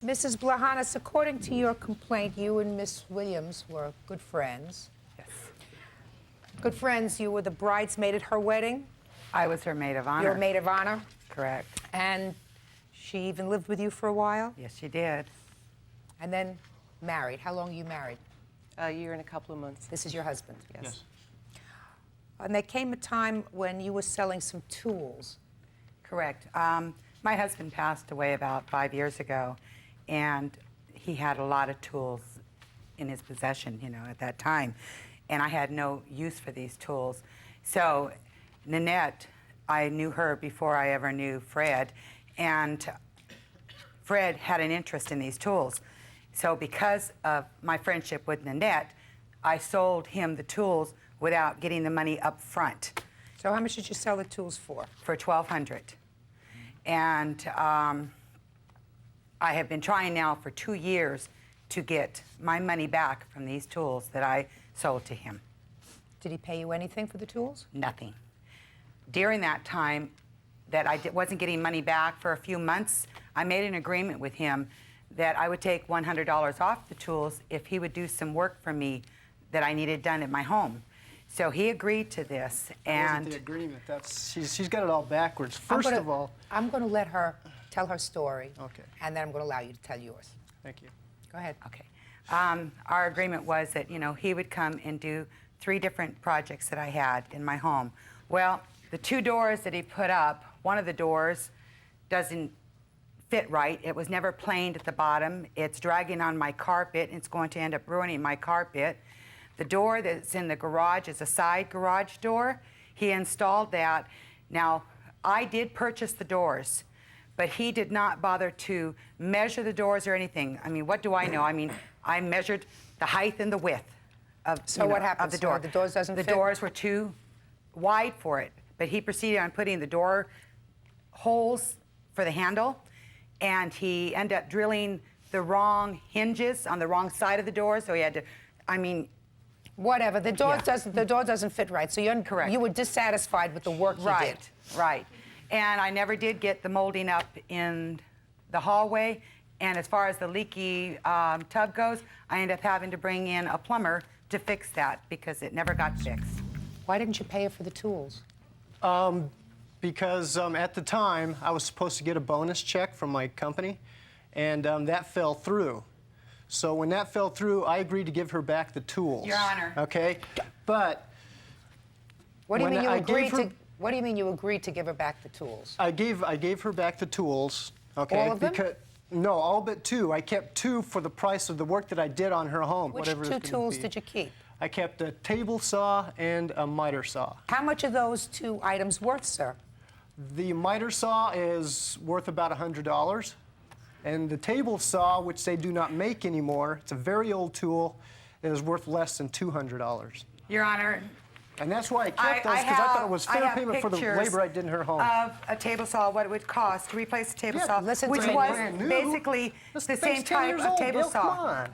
Mrs. Blahanis, according to your complaint, you and Miss Williams were good friends. Yes. Good friends. You were the bridesmaid at her wedding? I was her maid of honor. Your maid of honor? Correct. And she even lived with you for a while? Yes, she did. And then married. How long are you married? A year and a couple of months. This is your husband? Yes. And there came a time when you were selling some tools. Correct. My husband passed away about 5 years ago, and he had a lot of tools in his possession, you know, at that time. And I had no use for these tools. So Nanette, I knew her before I ever knew Fred, and Fred had an interest in these tools. So because of my friendship with Nanette, I sold him the tools without getting the money up front. So how much did you sell the tools for? For $1,200. And I have been trying now for 2 years to get my money back from these tools that I sold to him. Did he pay you anything for the tools? Nothing. During that time that I wasn't getting money back for a few months, I made an agreement with him that I would take $100 off the tools if he would do some work for me that I needed done at my home. So he agreed to this, and That wasn't the agreement. She's got it all backwards. First of all, I'm going to let her tell her story. Okay. And then I'm going to allow you to tell yours. thank you. Go ahead. okay. Our agreement was that, you know, he would come and do 3 different projects that I had in my home. Well, the 2 doors that he put up, one of the doors doesn't fit right. It was never planed at the bottom. It's dragging on my carpet, and it's going to end up ruining my carpet. The door that's in the garage is a side garage door. He installed that. Now, I did purchase the doors, but he did not bother to measure the doors or anything. I mean, what do I know? I mean, I measured the height and the width of, So what happened? of the door. So the doors doesn't The fit? doors were too wide for it, but he proceeded on putting the door holes for the handle, and he ended up drilling the wrong hinges on the wrong side of the door, so he had to, I mean, Whatever. The door Yeah. doesn't fit right. So you're Correct. You were dissatisfied with the work he did. right, right. And I never did get the molding up in the hallway, and as far as the leaky tub goes, I ended up having to bring in a plumber to fix that because it never got fixed. Why didn't you pay her for the tools? Because at the time, I was supposed to get a bonus check from my company, and that fell through. So when that fell through, I agreed to give her back the tools. Your Honor. Okay? But What do you When mean you I agreed gave her- to? What do you mean you agreed to give her back the tools? I gave her back the tools. Okay? All of them? No, all but 2. I kept 2 for the price of the work that I did on her home. Which whatever 2 it's gonna tools be. did you keep? I kept a table saw and a miter saw. How much are those 2 items worth, sir? The miter saw is worth about $100, and the table saw, which they do not make anymore, it's a very old tool, is worth less than $200. Your Honor, And that's why I kept those, because I thought it was I fair have payment for the pictures labor I did in her home. of a table saw, what it would cost to replace a table Yeah, saw, listen to which me. was Brand new. basically This the thing's same 10 type years of old, table Gayle, saw. come on.